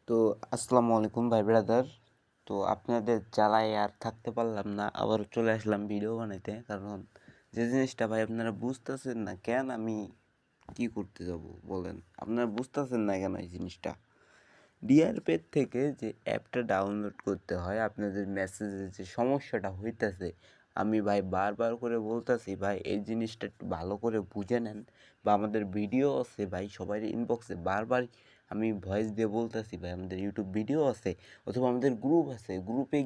তো আসসালামু আলাইকুম ভাই ব্রাদার। তো আপনাদের জ্বালায় আর থাকতে পারলাম না, আবার চলে আসলাম ভিডিও বানাইতে। কারণ যে জিনিসটা ভাই আপনারা বুঝতেছেন না, কেন আমি কি করতে যাব বলেন? আপনারা বুঝতেছেন না কেন এই জিনিসটা? ডিআরপের থেকে যে অ্যাপটা ডাউনলোড করতে হয়, আপনাদের মেসেজের যে সমস্যাটা হইতেছে, আমি ভাই বারবার করে বলতেছি ভাই এই জিনিসটা একটু ভালো করে বুঝে নেন। বা আমাদের ভিডিও আছে ভাই, সবাই ইনবক্সে বারবার আমি ভয়েস দিয়ে বলতেছি ভাই, আমাদের ইউটিউব ভিডিও আছে, অথবা আমাদের গ্রুপ আছে, গ্রুপে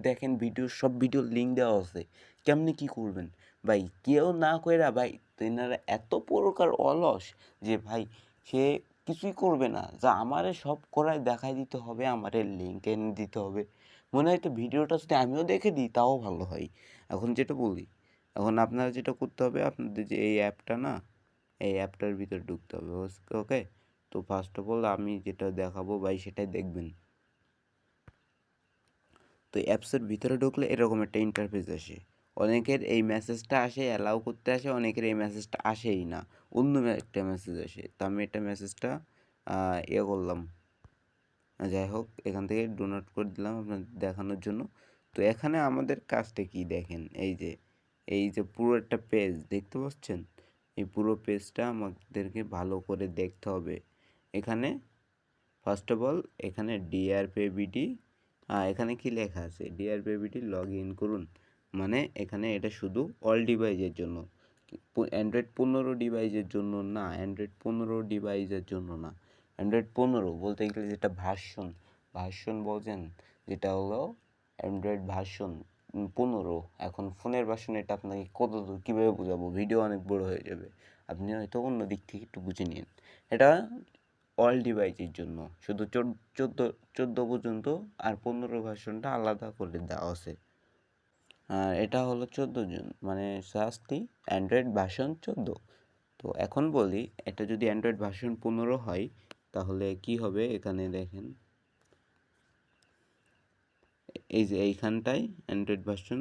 দেখেন ভিডিও, সব ভিডিওর লিঙ্ক দেওয়া আছে। কেমনি কি করবেন ভাই? কেউ না কইরা ভাই, তো এনারা এত প্রকার অলস যে ভাই সে কিছুই করবে না, যা আমারে সব করায় দেখাই দিতে হবে, আমারে লিঙ্ক এনে দিতে হবে। মনে হয় তো ভিডিওটা যদি আমিও দেখে দিই তাও ভালো হয়। এখন যেটা বলি, এখন আপনারা যেটা করতে হবে, আপনাদের যে এই অ্যাপটা না, এই অ্যাপটার ভিতরে ঢুকতে হবে। ওকে, তো ফার্স্ট অফ অল আমি যেটা দেখাবো ভাই সেটাই দেখবেন। তো অ্যাপসের ভিতরে ঢুকলে এরকম একটা ইন্টারফেস আসে। অনেকের এই মেসেজটা আসে, অ্যালাউ করতে আসে, অনেকের এই মেসেজটা আসেই না, অন্য একটা মেসেজ আসে। তো আমি এটা মেসেজটা ইয়ে করলাম, যাই হোক এখান থেকে ডোনেট করে দিলাম আপনাদের দেখানোর জন্য। তো এখানে আমাদের কাজটা কি দেখেন, এই যে পুরো একটা পেজ দেখতে পাচ্ছেন, এই পুরো পেজটা আমাদেরকে ভালো করে দেখতে হবে। এখানে ফার্স্ট অফ অল এখানে ডিআরপিবিডি, এখানে কি লেখা আছে, ডিআরপিবিডি লগ ইন করুন। মানে এখানে এটা শুধু অল ডিভাইসের জন্য, অ্যান্ড্রয়েড 15 ডিভাইসের জন্য না, অ্যান্ড্রয়েড 15 ডিভাইসের জন্য না। অ্যান্ড্রয়েড 15 বলতে গেলে যেটা ভার্সন, বলছেন, যেটা হলো অ্যান্ড্রয়েড ভার্সন 15। এখন ফোনের ভার্সন, এটা আপনাকে কত দূর কীভাবে বোঝাবো, ভিডিও অনেক বড় হয়ে যাবে। আপনি হয়তো অন্য দিক থেকে একটু বুঝে নিন। এটা অল ডিভাইসের জন্য, শুধু চোদ্দো পর্যন্ত, আর 15 ভার্সনটা আলাদা করে দেওয়া আছে। আর এটা হলো 14 জন, মানে শাস্তি অ্যান্ড্রয়েড ভার্সন 14। তো এখন বলি, এটা যদি অ্যান্ড্রয়েড ভার্সন 15 হয় তাহলে কি হবে, এখানে দেখেন, এই যে এইখানটায় অ্যান্ড্রয়েড ভার্সন,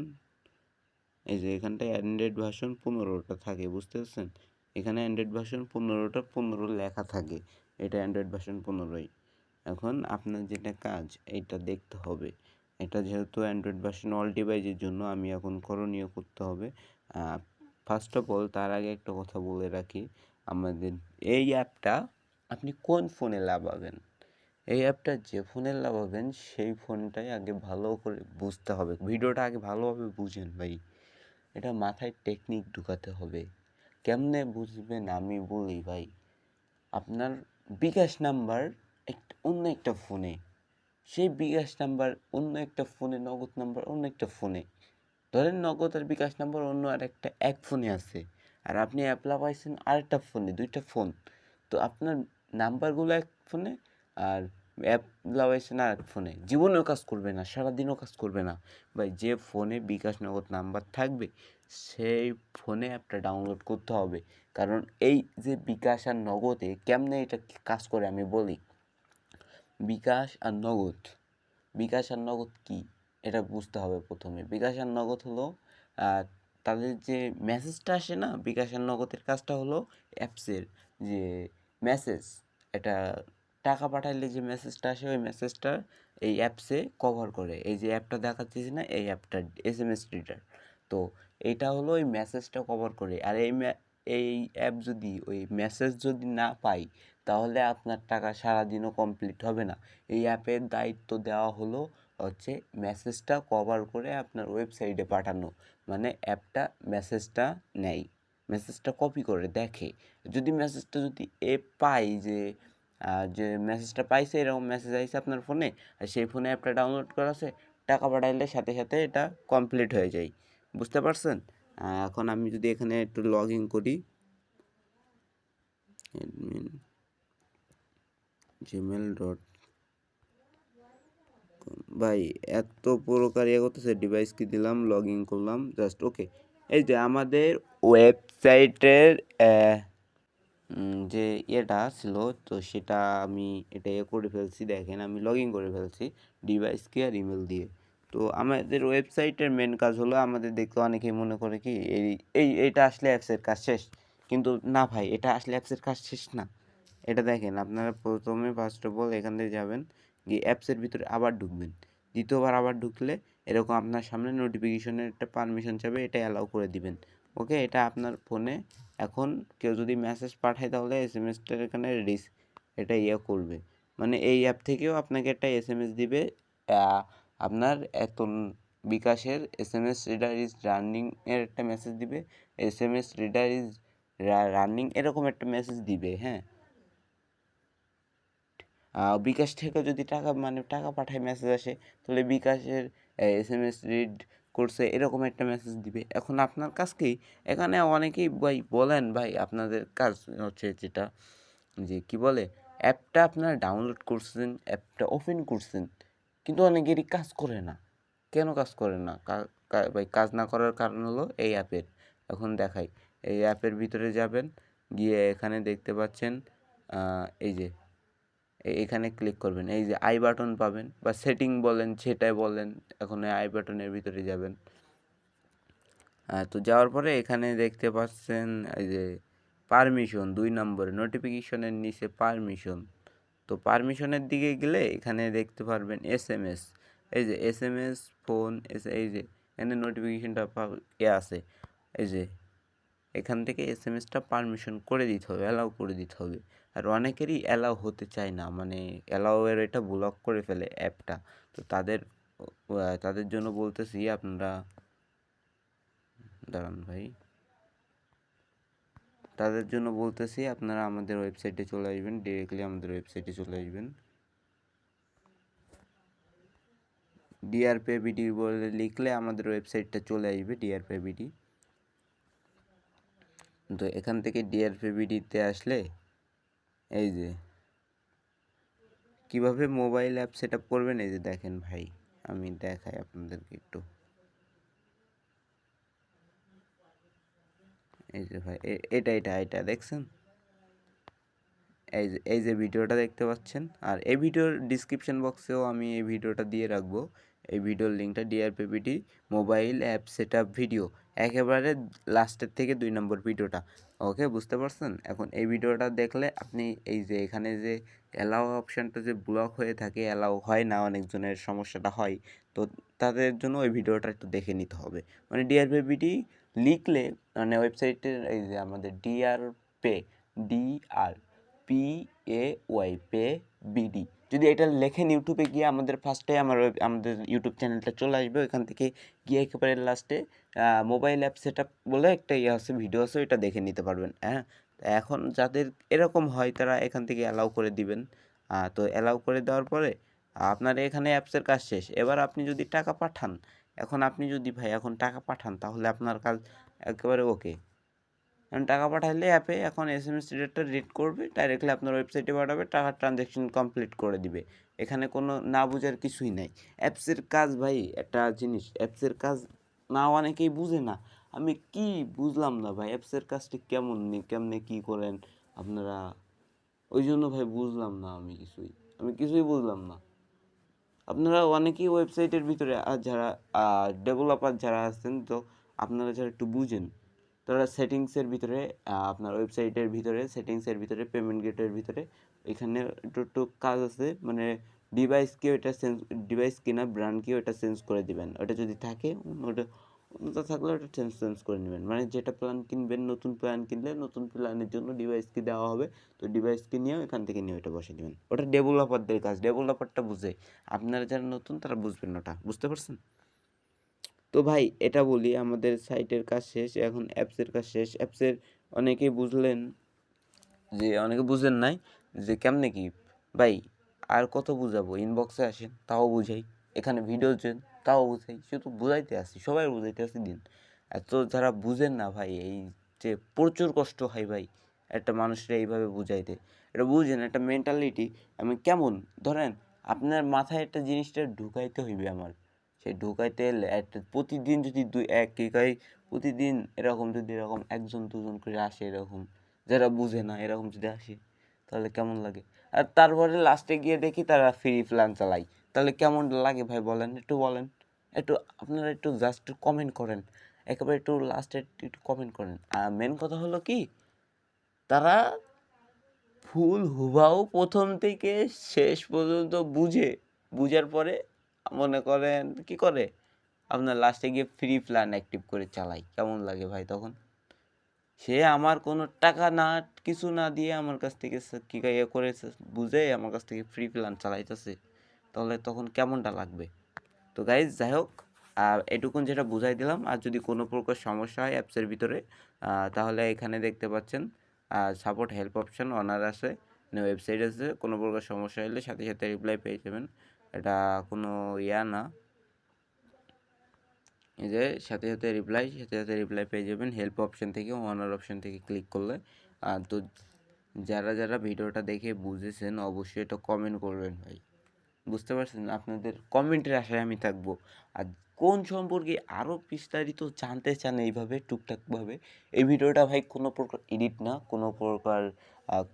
এই যে এখানটায় অ্যান্ড্রয়েড ভার্সন 15টা থাকে, বুঝতে পারছেন? এখানে অ্যান্ড্রয়েড ভার্সন 15টা 15 লেখা থাকে, এটা অ্যান্ড্রয়েড ভার্সন 15ই। এখন আপনার যেটা কাজ, এইটা দেখতে হবে। এটা যেহেতু অ্যান্ড্রয়েড ভার্সন অল ডিভাইসের জন্য, আমি এখন করণীয় করতে হবে। ফার্স্ট অফ অল তার আগে একটা কথা বলে রাখি, আমাদের এই অ্যাপটা আপনি কোন ফোনে লাগাবেন, এই অ্যাপটা যে ফোনে লাগাবেন সেই ফোনটাই আগে ভালো করে বুঝতে হবে। ভিডিওটা আগে ভালোভাবে বুঝেন ভাই, এটা মাথায় টেকনিক ঢুকাতে হবে। কেমনে বুঝবেন আমি বলি ভাই, আপনার বিকাশ নাম্বার অন্য একটা ফোনে, সেই বিকাশ নাম্বার অন্য একটা ফোনে, নগদ নাম্বার অন্য একটা ফোনে। ধরেন নগদ আর বিকাশ নাম্বার অন্য আর একটা এক ফোনে আছে, আর আপনি অ্যাপলা পাইছেন আরেকটা ফোনে, দুইটা ফোন। তো আপনার নাম্বারগুলো এক ফোনে, আর অ্যাপ লাগাইছেন আর এক ফোনে, জীবনেও কাজ করবে না, সারাদিনও কাজ করবে না ভাই। যে ফোনে বিকাশ নগদ নাম্বার থাকবে সেই ফোনে অ্যাপটা ডাউনলোড করতে হবে। কারণ এই যে বিকাশ আর নগদে কেমনে এটা কাজ করে আমি বলি। বিকাশ আর নগদ, বিকাশ আর নগদ কী এটা বুঝতে হবে প্রথমে। বিকাশ আর নগদ হলো তাদের যে মেসেজটা আসে না, বিকাশ আর নগদের কাজটা হলো অ্যাপসের যে মেসেজ, এটা টাকা পাঠাইলে যে মেসেজটা আসে, ওই মেসেজটা এই অ্যাপসে কভার করে। এই যে অ্যাপটা দেখাচ্ছি না, এই অ্যাপটা এসএমএস রিডার। তো এইটা হলো ওই মেসেজটা কভার করে। আর এই অ্যাপ যদি ওই মেসেজ যদি না পাই, তাহলে আপনার টাকা সারাদিনও কমপ্লিট হবে না। এই অ্যাপের দায়িত্ব দেওয়া হলো হচ্ছে মেসেজটা কভার করে আপনার ওয়েবসাইটে পাঠানো। মানে অ্যাপটা মেসেজটা নেয়, মেসেজটা কপি করে দেখে। যদি মেসেজটা যদি পাই যে যে মেসেজটা পাইছে, এরকম মেসেজ আইছে আপনার ফোনে, আর সেই ফোনে অ্যাপটা ডাউনলোড করা আছে, টাকা পাঠাইলে সাথে সাথে এটা কমপ্লিট হয়ে যায়। বুঝতে পারছেন? এখন আমি যদি এখানে একটু লগ ইন করি, অ্যাডমিন gmail.com, ভাই এত প্রকার ইয়ে করতেছে, ডিভাইস কি দিলাম, লগ ইন করলাম, জাস্ট ওকে। এই যে আমাদের ওয়েবসাইটের যে ইয়েটা ছিল, তো সেটা আমি এটা ইয়ে করে ফেলছি, দেখেন আমি লগ ইন করে ফেলছি ডিভাইস কি আর ইমেল দিয়ে। তো আমাদের ওয়েবসাইটের মেন কাজ হলো, আমাদের দেখতে অনেকেই মনে করে কি এইটা আসলে অ্যাপসের কাজ শেষ, কিন্তু না ভাই, এটা আসলে অ্যাপসের কাজ শেষ না। এটা দেখেন, আপনারা প্রথমে ফার্স্ট অফ অল এখান থেকে যাবেন, গিয়ে অ্যাপসের ভিতরে আবার ঢুকবেন। দ্বিতীয়বার আবার ঢুকলে এরকম আপনার সামনে নোটিফিকেশনের একটা পারমিশন চাবে, এটা অ্যালাউ করে দিবেন। ওকে, এটা আপনার ফোনে এখন কেউ যদি মেসেজ পাঠায় তাহলে এসএমএসটার এখানে এটা করবে, মানে এই অ্যাপ থেকেও আপনাকে একটা এসএমএস দিবে, আপনার এত বিকাশের এসএমএস রিডার ইজ রানিং এর একটা মেসেজ দিবে, এসএমএস রিডার ইজ রানিং এরকম একটা মেসেজ দিবে। হ্যাঁ, বিকাশ থেকে যদি টাকা পাঠায় মেসেজ আসে, তাহলে বিকাশের এসএমএস রিড করছে এরকম একটা মেসেজ দিবে। এখন আপনার কাজ কি, এখানে অনেকেই ভাই বলেন ভাই আপনাদের কাজ হচ্ছে যেটা যে কি বলে, অ্যাপটা আপনারা ডাউনলোড করছেন, অ্যাপটা ওপেন করছেন, কিন্তু অনেকেরই কাজ করে না। কেন কাজ করে না ভাই? কাজ না করার কারণ হলো এই অ্যাপের। এখন দেখাই, এই অ্যাপের ভিতরে যাবেন, গিয়ে এখানে দেখতে পাচ্ছেন এই যে এখানে ক্লিক করবেন, এই যে আই বাটন পাবেন বা সেটিং বলেন সেটাই বলেন, এখন আই বাটনের ভিতরে যাবেন। তো যাওয়ার পরে এখানে দেখতে পাচ্ছেন এই যে পারমিশন 2 নম্বরে নোটিফিকেশনের নিচে পারমিশন। তো পারমিশনের দিকে গেলে এখানে দেখতে পারবেন এসএমএস, এই যে এসএমএস ফোন, এই যে এখানে নোটিফিকেশনটা আছে, এই যে এখান থেকে এসএমএসটা পারমিশন করে দিতে হবে, অ্যালাউ করে দিতে হবে। আর অনেকেরই অ্যালাউ হতে চায় না, মানে অ্যালাউয়ের এটা ব্লক করে ফেলে অ্যাপটা। তো তাদের জন্য বলতেছি, আপনারা দাঁড়ান ভাই, তাদের জন্য বলতেছি আপনারা আমাদের ওয়েবসাইটে চলে আসবেন, ডিরেক্টলি আমাদের ওয়েবসাইটে চলে আসবেন। ডিআরপিবিডি বলে লিখলে আমাদের ওয়েবসাইটটা চলে আসবে, ডিআরপিবিডি। তো এখান থেকে ডিআরপিবিডিতে আসলে এই যে কিভাবে মোবাইল অ্যাপ সেট আপ করবেন, এই যে দেখেন ভাই, আমি দেখাই আপনাদেরকে একটু। এই যে ভাই, এটা দেখছেন, এই যে ভিডিওটা দেখতে পাচ্ছেন, আর এই ভিডিওর ডিসক্রিপশন বক্সেও আমি এই ভিডিওটা দিয়ে রাখবো, এই ভিডিওর লিঙ্কটা, DRPPT mobile app set up video, একেবারে লাস্টের থেকে 2 নম্বর ভিডিওটা। ওকে, বুঝতে পারছেন? এখন এই ভিডিওটা দেখলে আপনি এই যে এখানে যে অ্যালাউ অপশানটা যে ব্লক হয়ে থাকে, অ্যালাউ হয় না, অনেকজনের সমস্যাটা হয়, তো তাদের জন্য ওই ভিডিওটা একটু দেখে নিতে হবে। মানে ডিআরপিপিটি লিখলে, মানে ওয়েবসাইটের এই যে আমাদের ডিআর PAY পে বিডি, যদি এটা লেখেন ইউটিউবে গিয়ে আমাদের ফার্স্টে আমাদের ইউটিউব চ্যানেলটা চলে আসবে, ওইখান থেকে গিয়ে একেবারে লাস্টে মোবাইল অ্যাপ সেট আপ বলে একটা আছে, ভিডিও আছে, ওইটা দেখে নিতে পারবেন। হ্যাঁ, এখন যাদের এরকম হয় তারা এখান থেকে অ্যালাউ করে দিবেন। তো অ্যালাউ করে দেওয়ার পরে আপনার এখানে অ্যাপসের কাজ শেষ। এবার আপনি যদি টাকা পাঠান, আপনি যদি ভাই এখন টাকা পাঠান, তাহলে আপনার কাজ একেবারে ওকে। কারণ টাকা পাঠাইলে অ্যাপে এখন এসএমএস রিডারটা রিড করবে, ডাইরেক্টলি আপনার ওয়েবসাইটে পাঠাবে, টাকার ট্রানজ্যাকশন কমপ্লিট করে দিবে। এখানে কোনো না বুঝার কিছুই নাই। অ্যাপসের কাজ ভাই, একটা জিনিস, অ্যাপসের কাজ না অনেকেই বুঝে না। আমি কি বুঝলাম না ভাই, অ্যাপসের কাজটা কেমনে কী করেন আপনারা, ওই জন্য ভাই বুঝলাম না আমি কিছুই বুঝলাম না। আপনারা অনেকেই ওয়েবসাইটের ভিতরে যারা ডেভেলপার যারা আছেন, তো আপনারা যারা একটু বুঝেন, তারা সেটিংসের ভিতরে, আপনার ওয়েবসাইটের ভিতরে সেটিংসের ভিতরে পেমেন্ট গেটের ভিতরে এখানে একটু কাজ আছে, মানে ডিভাইস কিনা ব্র্যান্ড কি ওটা চেঞ্জ করে দিবেন। ওটা যদি থাকে, ওটা ওটা থাকলে ওটা চেঞ্জ করে নেবেন, মানে যেটা প্ল্যান কিনবেন, নতুন প্ল্যান কিনলে নতুন প্ল্যানের জন্য ডিভাইস কি দেওয়া হবে, তো ডিভাইস কি নিয়েও এখান থেকে নিয়ে ওটা বসে দেবেন। ওটা ডেভেলপারদের কাজ, ডেভেলপারটা বুঝে, আপনারা যারা নতুন তারা বুঝবেন ওটা, বুঝতে পারছেন? তো ভাই এটা বলি, আমাদের সাইটের কাজ শেষ, এখন অ্যাপসের কাজ শেষ। অ্যাপসের অনেকেই বুঝলেন, যে অনেকে বুঝেন নাই যে কেমনে কি ভাই, আর কত বুঝাবো, ইনবক্সে আসেন তাও বুঝাই, এখানে ভিডিও দেন তাও বুঝাই, শুধু বুঝাইতে আসি, সবাই বুঝাইতে আসি দিন। এত যারা বুঝেন না ভাই, এই যে প্রচুর কষ্ট হয় ভাই একটা মানুষের এইভাবে বুঝাইতে। এটা বুঝেন, একটা মেন্টালিটি আমি কেমন, ধরেন আপনার মাথায় একটা জিনিসটা ঢুকাইতে হইবে আমার, সে ঢুকাইতে একটা প্রতিদিন যদি প্রতিদিন এরকম 1-2 জন করে আসে, এরকম যারা বুঝে না, এরকম যদি আসে, তাহলে কেমন লাগে? আর তারপরে লাস্টে গিয়ে দেখি তারা ফ্রি প্ল্যান চালায়, তাহলে কেমন লাগে ভাই বলেন, একটু বলেন। একটু আপনারা একটু জাস্ট কমেন্ট করেন, একেবারে একটু লাস্টে একটু কমেন্ট করেন। আর মেন কথা হলো কি, তারা ভুল হুবাহু প্রথম থেকে শেষ পর্যন্ত বুঝার পরে মনে করেন কি করে আপনার লাস্টে গিয়ে ফ্রি প্ল্যান অ্যাক্টিভ করে চালাই। কেমন লাগে ভাই তখন? সে আমার কোনো টাকা না কিছু না দিয়ে আমার কাছ থেকে কি ইয়ে করেছে বুঝে আমার কাছ থেকে ফ্রি প্ল্যান চালাইতেছে, তাহলে তখন কেমনটা লাগবে? তো গাইজ যাই হোক, এটুকুন যেটা বুঝাই দিলাম। আর যদি কোনো প্রকার সমস্যা হয় অ্যাপসের ভিতরে, তাহলে এখানে দেখতে পাচ্ছেন সাপোর্ট হেল্প অপশান অনার আছে, মানে ওয়েবসাইট আছে। কোনো প্রকার সমস্যা হলে সাথে সাথে রিপ্লাই পেয়ে যাবেন। এটা কোনো ইয়া না, এই যে সাথে সাথে রিপ্লাই পেয়ে যাবেন হেল্প অপশান থেকে, অনার অপশান থেকে ক্লিক করলে। তো যারা ভিডিওটা দেখে বুঝেছেন অবশ্যই এটা কমেন্ট করবেন ভাই। বুঝতে পারছেন? আপনাদের কমেন্টের আশায় আমি থাকবো। আর কোন সম্পর্কে আরও বিস্তারিত জানতে চান এইভাবে টুকটাকভাবে, এই ভিডিওটা ভাই কোনো প্রকার এডিট না, কোনো প্রকার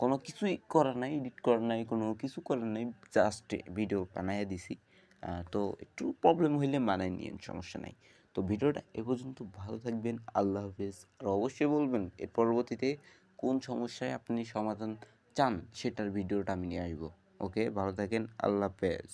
কোনো কিছুই করা নাই, এডিট করা নাই, কোনো কিছু করার নাই, জাস্ট ভিডিও বানাইয়া দিছি। তো একটু প্রবলেম হইলে মানায় নিয়েন, সমস্যা নাই। তো ভিডিওটা এ পর্যন্ত, ভালো থাকবেন, আল্লাহ হাফেজ। আর অবশ্যই বলবেন এর পরবর্তীতে কোন সমস্যায় আপনি সমাধান চান, সেটার ভিডিওটা আমি নিয়ে আসবো। ওকে, ভালো থাকেন, আল্লাহ হাফেজ।